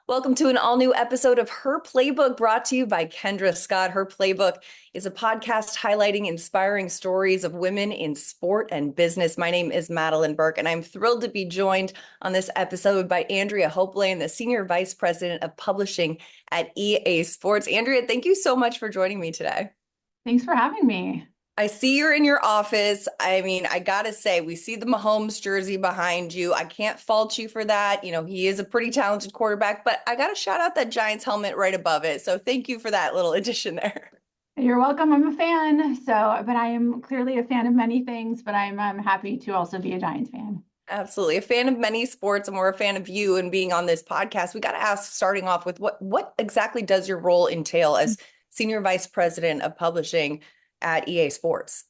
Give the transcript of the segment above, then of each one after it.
Welcome to an all-new episode of Her Playbook brought to you by Kendra Scott. Her Playbook is a podcast highlighting inspiring stories of women in sport and business. My name is Madelyn Burke, and I'm thrilled to be joined on this episode by Andrea Hopelain, the Senior Vice President of Publishing at EA Sports. Andrea, thank you so much for joining me today. Thanks for having me. I see you're in your office. I mean, I gotta say, we see the Mahomes jersey behind you. I can't fault you for that. You know, he is a pretty talented quarterback, but I gotta shout out that Giants helmet right above it. So thank you for that little addition there. You're welcome. I'm a fan. But I am clearly a fan of many things, but I'm happy to also be a Giants fan. Absolutely. A fan of many sports, and we're a fan of you and being on this podcast. We got to ask, starting off with what exactly does your role entail as Senior Vice President of Publishing at EA Sports?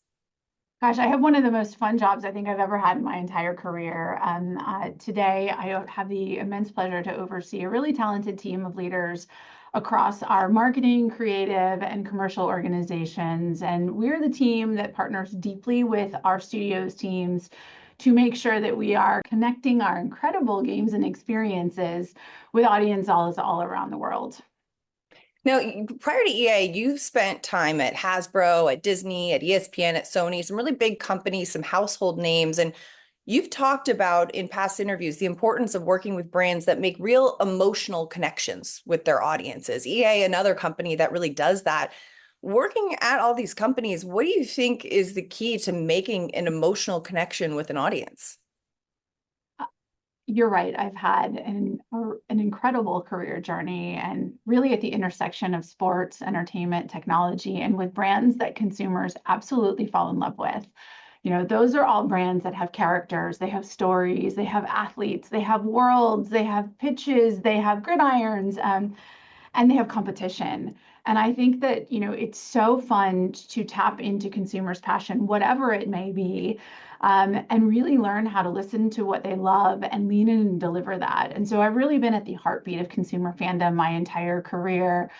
Gosh, I have one of the most fun jobs I think I've ever had in my entire career. Today, I have the immense pleasure to oversee a really talented team of leaders across our marketing, creative, and commercial organizations. And we're the team that partners deeply with our studios teams to make sure that we are connecting our incredible games and experiences with audiences all around the world. Now, prior to EA, you've spent time at Hasbro, at Disney, at ESPN, at Sony, some really big companies, some household names. And you've talked about in past interviews the importance of working with brands that make real emotional connections with their audiences. EA, another company that really does that. Working at all these companies, what do you think is the key to making an emotional connection with an audience? You're right. I've had an incredible career journey and really at the intersection of sports, entertainment, technology, and with brands that consumers absolutely fall in love with. You know, those are all brands that have characters, they have stories, they have athletes, they have worlds, they have pitches, they have gridirons, and they have competition. And I think that, you know, it's so fun to tap into consumers' passion, whatever it may be, and really learn how to listen to what they love and lean in and deliver that. And so I've really been at the heartbeat of consumer fandom my entire career.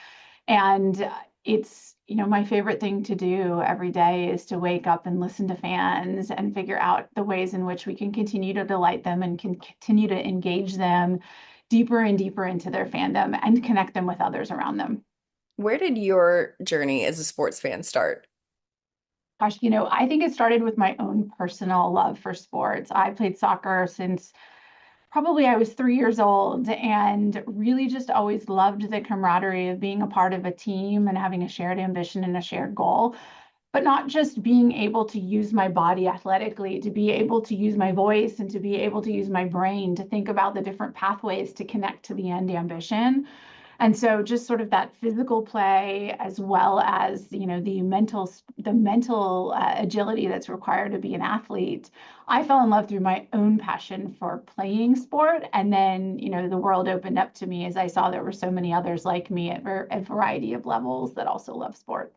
And it's, you know, my favorite thing to do every day is to wake up and listen to fans and figure out the ways in which we can continue to delight them and can continue to engage them deeper and deeper into their fandom and connect them with others around them. Where did your journey as a sports fan start? Gosh, you know, I think it started with my own personal love for sports. I played soccer since probably I was 3 years old and really just always loved the camaraderie of being a part of a team and having a shared ambition and a shared goal, but not just being able to use my body athletically, to be able to use my voice and to be able to use my brain to think about the different pathways to connect to the end ambition. And so just sort of that physical play as well as, you know, the mental agility that's required to be an athlete. I fell in love through my own passion for playing sport. And then, you know, the world opened up to me as I saw there were so many others like me at a variety of levels that also love sport.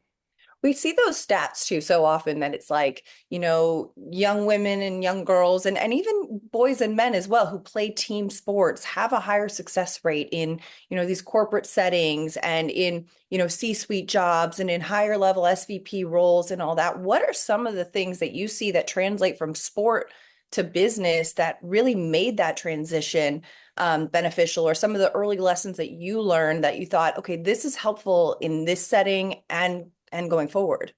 We see those stats too so often that it's like, you know, young women and young girls and even boys and men as well who play team sports have a higher success rate in, you know, these corporate settings and in, you know, C-suite jobs and in higher level SVP roles and all that. What are some of the things that you see that translate from sport to business that really made that transition beneficial, or some of the early lessons that you learned that you thought, okay, this is helpful in this setting and going forward?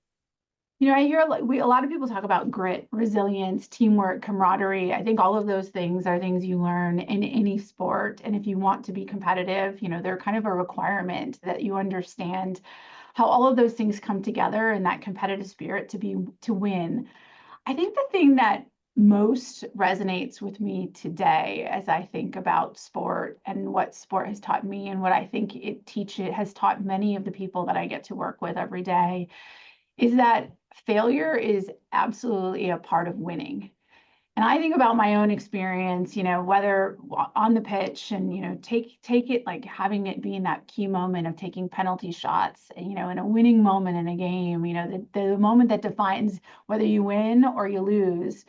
You know, I hear a lot of people talk about grit, resilience, teamwork, camaraderie. I think all of those things are things you learn in any sport. And if you want to be competitive, you know, they're kind of a requirement that you understand how all of those things come together and that competitive spirit to win. I think the thing that most resonates with me today as I think about sport and what sport has taught me and what I think it has taught many of the people that I get to work with every day is that failure is absolutely a part of winning. And I think about my own experience, you know, whether on the pitch and, you know, take it like having it being that key moment of taking penalty shots, you know, in a winning moment in a game, you know, the moment that defines whether you win or you lose.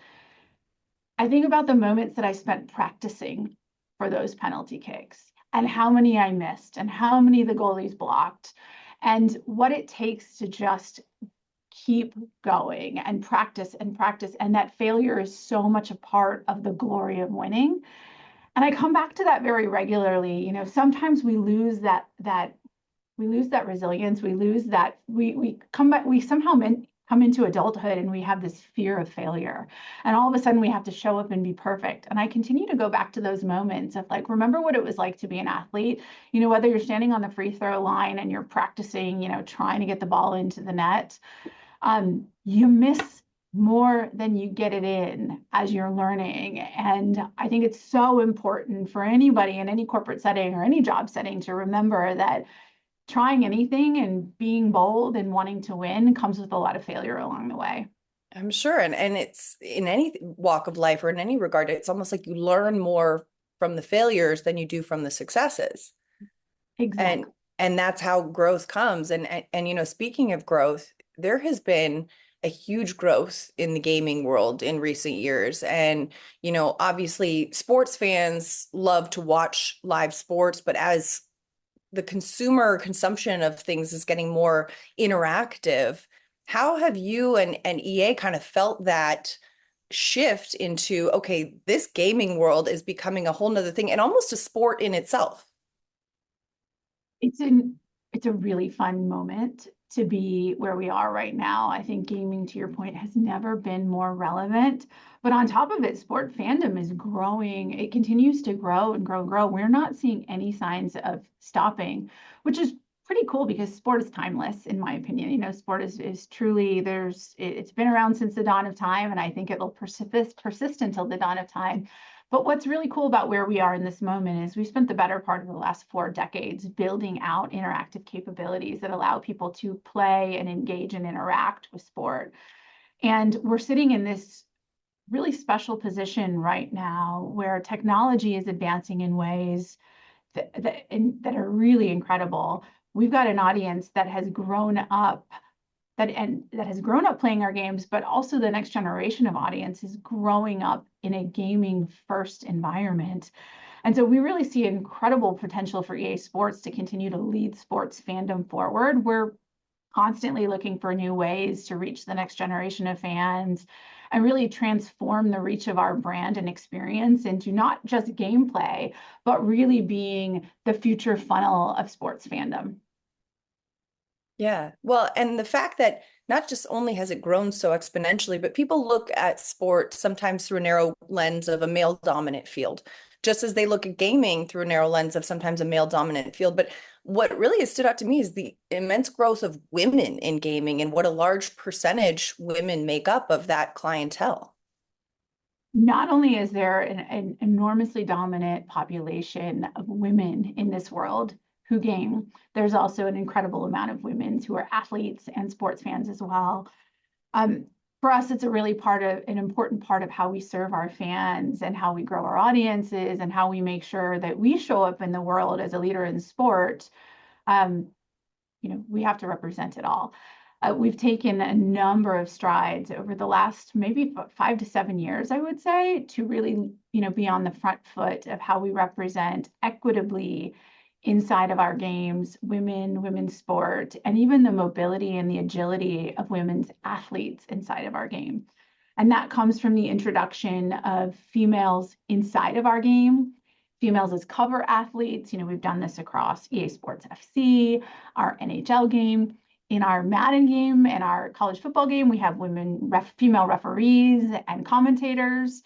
I think about the moments that I spent practicing for those penalty kicks and how many I missed and how many the goalies blocked and what it takes to just keep going and practice and practice. And that failure is so much a part of the glory of winning. And I come back to that very regularly. You know, sometimes we lose that resilience. We lose that we come back, we somehow come into adulthood and we have this fear of failure. And all of a sudden we have to show up and be perfect. And I continue to go back to those moments of like, remember what it was like to be an athlete. You know, whether you're standing on the free throw line and you're practicing, you know, trying to get the ball into the net, you miss more than you get it in as you're learning. And I think it's so important for anybody in any corporate setting or any job setting to remember that trying anything and being bold and wanting to win comes with a lot of failure along the way. I'm sure. And it's in any walk of life or in any regard, it's almost like you learn more from the failures than you do from the successes. And Exactly. and that's how growth comes. And you know, speaking of growth, there has been a huge growth in the gaming world in recent years. And, you know, obviously sports fans love to watch live sports, but as the consumer consumption of things is getting more interactive, how have you and EA kind of felt that shift into, okay, this gaming world is becoming a whole nother thing and almost a sport in itself? It's an it's a really fun moment to be where we are right now. I think gaming, to your point, has never been more relevant. But on top of it, sport fandom is growing. It continues to grow and grow and grow. We're not seeing any signs of stopping, which is pretty cool because sport is timeless, in my opinion. You know, sport is truly it's been around since the dawn of time, and I think it'll persist until the dawn of time. But what's really cool about where we are in this moment is we spent the better part of the last 4 decades building out interactive capabilities that allow people to play and engage and interact with sport. And we're sitting in this really special position right now where technology is advancing in ways that are really incredible. We've got an audience that has grown up that has grown up playing our games, but also the next generation of audience is growing up in a gaming first environment. And so we really see incredible potential for EA Sports to continue to lead sports fandom forward. We're constantly looking for new ways to reach the next generation of fans and really transform the reach of our brand and experience into not just gameplay, but really being the future funnel of sports fandom. Yeah. Well, and the fact that not just only has it grown so exponentially, but people look at sport sometimes through a narrow lens of a male dominant field, just as they look at gaming through a narrow lens of sometimes a male dominant field. But what really has stood out to me is the immense growth of women in gaming and what a large percentage women make up of that clientele. Not only is there an enormously dominant population of women in this world who game, there's also an incredible amount of women who are athletes and sports fans as well. Um, for us, it's a really an important part of how we serve our fans and how we grow our audiences and how we make sure that we show up in the world as a leader in sport. Um, you know, we have to represent it all. We've taken a number of strides over the last maybe 5 to 7 years, I would say, to really, you know, be on the front foot of how we represent equitably inside of our games, women's sport, and even the mobility and the agility of women's athletes inside of our game. And that comes from the introduction of females inside of our game, females as cover athletes. You know, we've done this across EA Sports FC, our NHL game. In our Madden game and our college football game, we have female referees and commentators.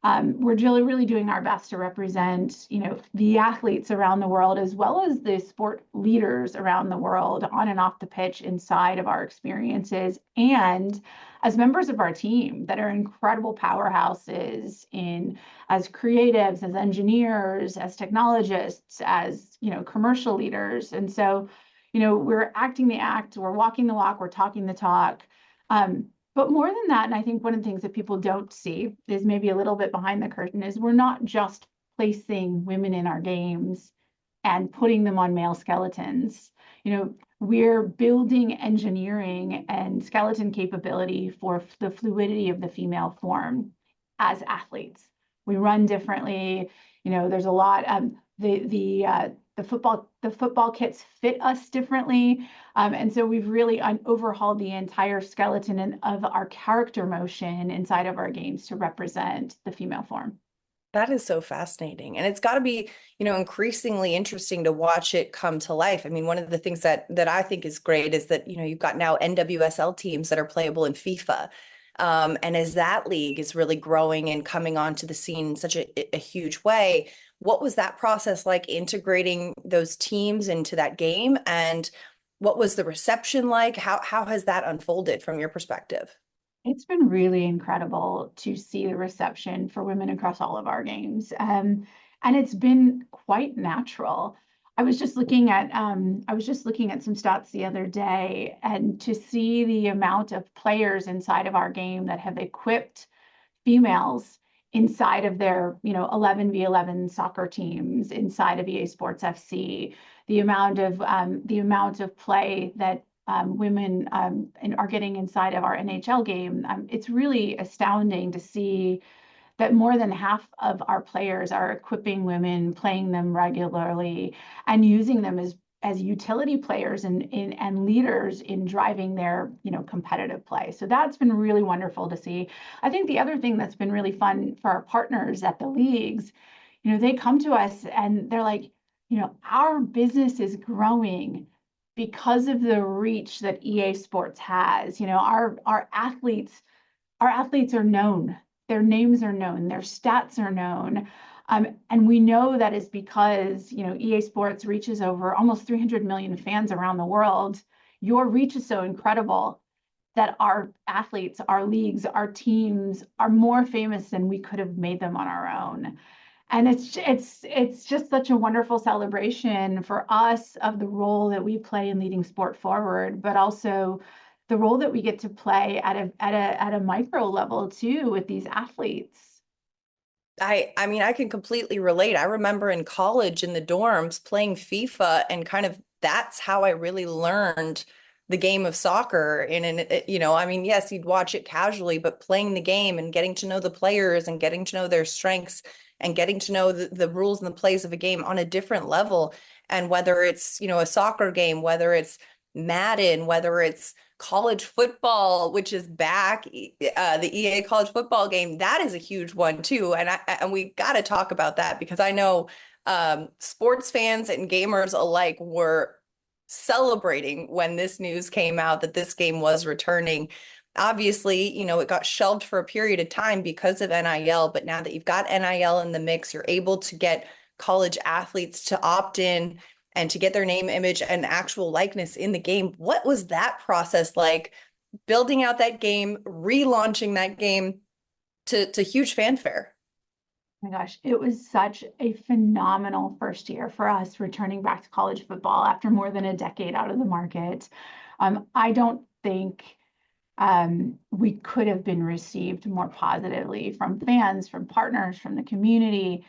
We're really doing our best to represent, you know, the athletes around the world as well as the sport leaders around the world on and off the pitch inside of our experiences and as members of our team that are incredible powerhouses in as creatives, as engineers, as technologists, as, you know, commercial leaders. And so, you know, we're acting the act, we're walking the walk, we're talking the talk. But more than that, and I think one of the things that people don't see is maybe a little bit behind the curtain is we're not just placing women in our games and putting them on male skeletons. You know, we're building engineering and skeleton capability for the fluidity of the female form as athletes. We run differently. You know, there's a lot. The football kits fit us differently. And so we've really overhauled the entire skeleton of our character motion inside of our games to represent the female form. That is so fascinating. And it's got to be, increasingly interesting to watch it come to life. I mean, one of the things that I think is great is that, you've got now NWSL teams that are playable in FIFA. And as that league is really growing and coming onto the scene in such a huge way, what was that process like integrating those teams into that game? And what was the reception like? How has that unfolded from your perspective? It's been really incredible to see the reception for women across all of our games. And it's been quite natural. I was just looking at some stats the other day, and to see the amount of players inside of our game that have equipped females inside of their 11v11 soccer teams inside of EA Sports FC, the amount of play that women are getting inside of our NHL game. It's really astounding to see that more than half of our players are equipping women, playing them regularly, and using them as utility players and leaders in driving their competitive play. So that's been really wonderful to see. I think the other thing that's been really fun for our partners at the leagues, they come to us and they're like, our business is growing because of the reach that EA Sports has. Our athletes are known, their names are known, their stats are known. And we know that is because, EA Sports reaches over almost 300 million fans around the world. Your reach is so incredible that our athletes, our leagues, our teams are more famous than we could have made them on our own. And it's just such a wonderful celebration for us of the role that we play in leading sport forward, but also the role that we get to play at a micro level too with these athletes. I mean, I can completely relate. I remember in college in the dorms playing FIFA, and kind of that's how I really learned the game of soccer. I mean, yes, you'd watch it casually, but playing the game and getting to know the players and getting to know their strengths and getting to know the rules and the plays of a game on a different level. And whether it's, a soccer game, whether it's Madden, whether it's college football, which is back, the EA college football game, that is a huge one too. And we got to talk about that because I know sports fans and gamers alike were celebrating when this news came out that this game was returning. Obviously, it got shelved for a period of time because of NIL, but now that you've got NIL in the mix, you're able to get college athletes to opt in and to get their name, image, and actual likeness in the game. What was that process like? Building out that game, relaunching that game to huge fanfare. Oh my gosh, it was such a phenomenal first year for us returning back to college football after more than a decade out of the market. I don't think we could have been received more positively from fans, from partners, from the community,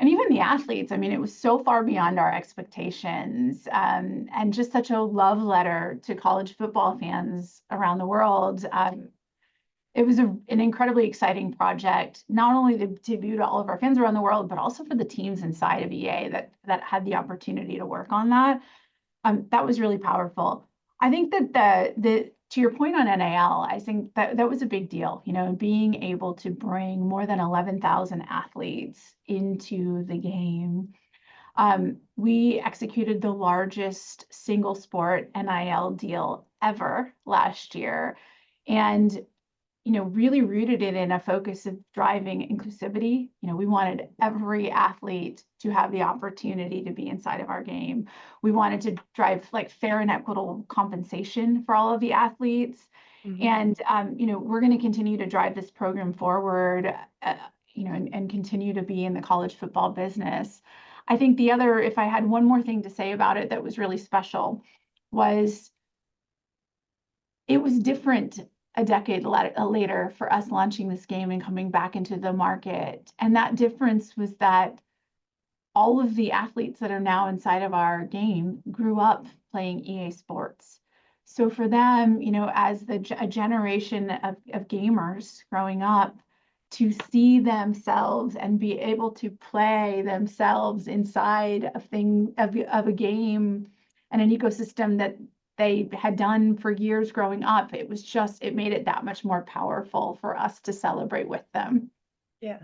and even the athletes. I mean, it was so far beyond our expectations, and just such a love letter to college football fans around the world. It was an incredibly exciting project, not only to debut to all of our fans around the world, but also for the teams inside of EA that had the opportunity to work on that. That was really powerful. I think that the to your point on NAL, I think that was a big deal, being able to bring more than 11,000 athletes into the game. We executed the largest single sport NIL deal ever last year. And really rooted it in a focus of driving inclusivity. We wanted every athlete to have the opportunity to be inside of our game. We wanted to drive like fair and equitable compensation for all of the athletes. Mhm. And, we're going to continue to drive this program forward, and continue to be in the college football business. I think if I had one more thing to say about it that was really special, was it was different a decade later for us launching this game and coming back into the market. And that difference was that all of the athletes that are now inside of our game grew up playing EA Sports. So for them, as a generation of gamers growing up, to see themselves and be able to play themselves inside of a game and an ecosystem that they had done for years growing up, it made it that much more powerful for us to celebrate with them. Yeah.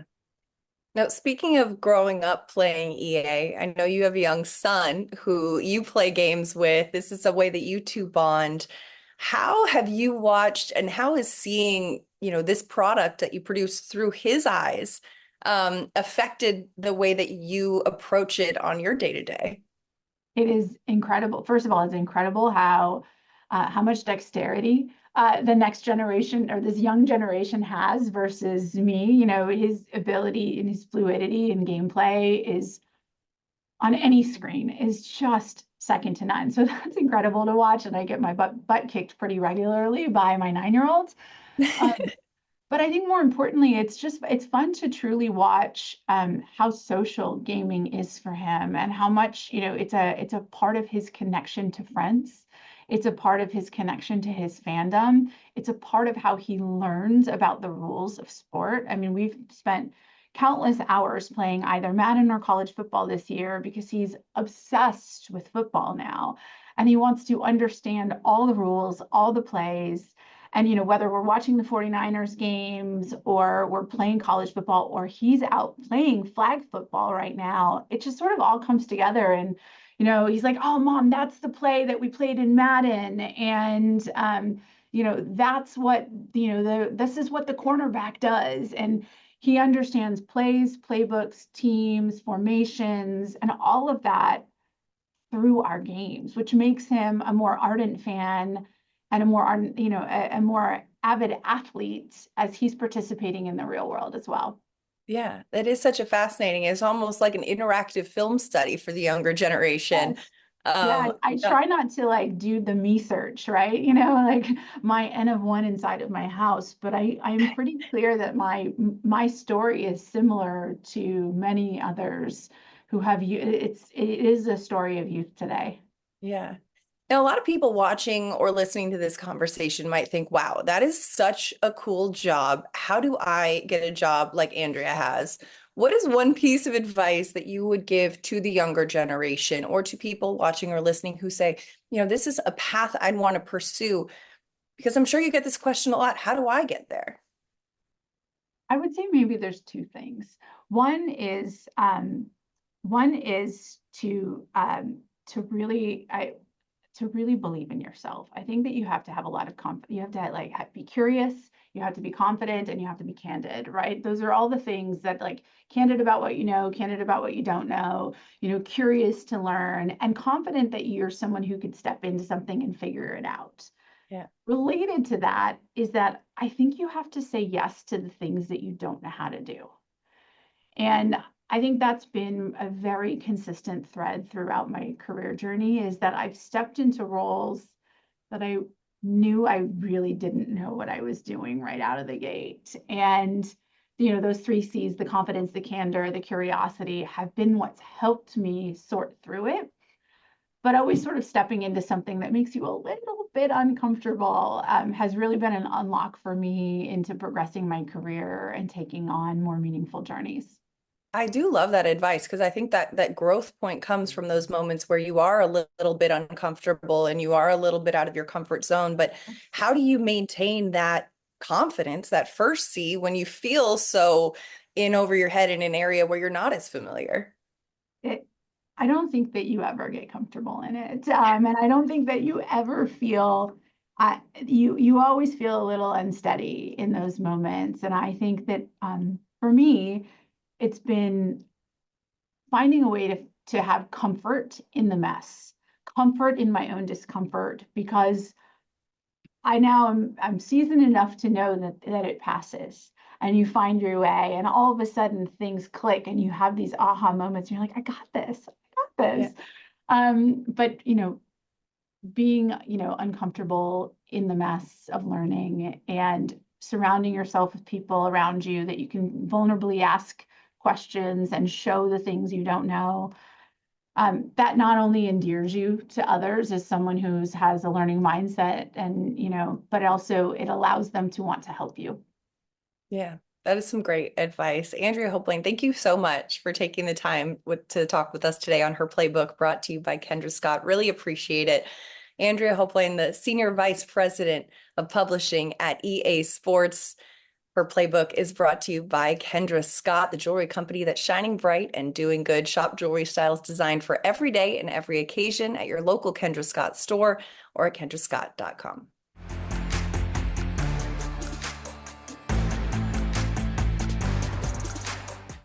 Now, speaking of growing up playing EA, I know you have a young son who you play games with. This is a way that you two bond. How have you watched and how is seeing, this product that you produce through his eyes, affected the way that you approach it on your day to day? It is incredible. First of all, it's incredible how much dexterity the next generation or this young generation has versus me. You know, his ability and his fluidity and gameplay is on any screen is just second to none. So that's incredible to watch, and I get my butt kicked pretty regularly by my 9-year-old. But I think more importantly, it's fun to truly watch how social gaming is for him and how much, it's a part of his connection to friends. It's a part of his connection to his fandom. It's a part of how he learns about the rules of sport. I mean, we've spent countless hours playing either Madden or college football this year because he's obsessed with football now. And he wants to understand all the rules, all the plays, and, whether we're watching the 49ers games or we're playing college football or he's out playing flag football right now, it just sort of all comes together. And, he's like, oh, Mom, that's the play that we played in Madden. And, that's what, this is what the cornerback does. And he understands plays, playbooks, teams, formations, and all of that through our games, which makes him a more ardent fan and a more avid athlete as he's participating in the real world as well. Yeah, that is such a fascinating. It's almost like an interactive film study for the younger generation. Yes. Yeah, I try not to like do the me search, right? Like my N of one inside of my house, but I'm pretty clear that my story is similar to many others who have you. It is a story of youth today. Yeah. Now, a lot of people watching or listening to this conversation might think, wow, that is such a cool job. How do I get a job like Andrea has? What is one piece of advice that you would give to the younger generation or to people watching or listening who say, this is a path I'd want to pursue? Because I'm sure you get this question a lot. How do I get there? I would say maybe there's two things. One is one is to really to really believe in yourself. I think that you have to have a lot of confidence. You have to like be curious, you have to be confident, and you have to be candid, right? Those are all the things that like candid about what you know, candid about what you don't know, curious to learn, and confident that you're someone who could step into something and figure it out. Yeah. Related to that is that I think you have to say yes to the things that you don't know how to do. And I think that's been a very consistent thread throughout my career journey is that I've stepped into roles that I knew I really didn't know what I was doing right out of the gate. And, those three C's, the confidence, the candor, the curiosity, have been what's helped me sort through it. But always sort of stepping into something that makes you a little bit uncomfortable has really been an unlock for me into progressing my career and taking on more meaningful journeys. I do love that advice because I think that that growth point comes from those moments where you are a little bit uncomfortable and you are a little bit out of your comfort zone. But how do you maintain that confidence, that first C, when you feel so in over your head in an area where you're not as familiar? It, I don't think that you ever get comfortable in it, and I don't think that you ever feel. You always feel a little unsteady in those moments, and I think that for me, it's been finding a way to have comfort in the mess, comfort in my own discomfort, because I'm seasoned enough to know that it passes and you find your way and all of a sudden things click and you have these aha moments and you're like, I got this, I got Yeah. this. But being, uncomfortable in the mess of learning and surrounding yourself with people around you that you can vulnerably ask questions and show the things you don't know, that not only endears you to others as someone who has a learning mindset and, but also it allows them to want to help you. Yeah, that is some great advice. Andrea Hopelain, thank you so much for taking the time to talk with us today on Her Playbook, brought to you by Kendra Scott. Really appreciate it. Andrea Hopelain, the Senior Vice President of Publishing at EA Sports. Her Playbook is brought to you by Kendra Scott, the jewelry company that's shining bright and doing good. Shop jewelry styles designed for every day and every occasion at your local Kendra Scott store or at kendrascott.com.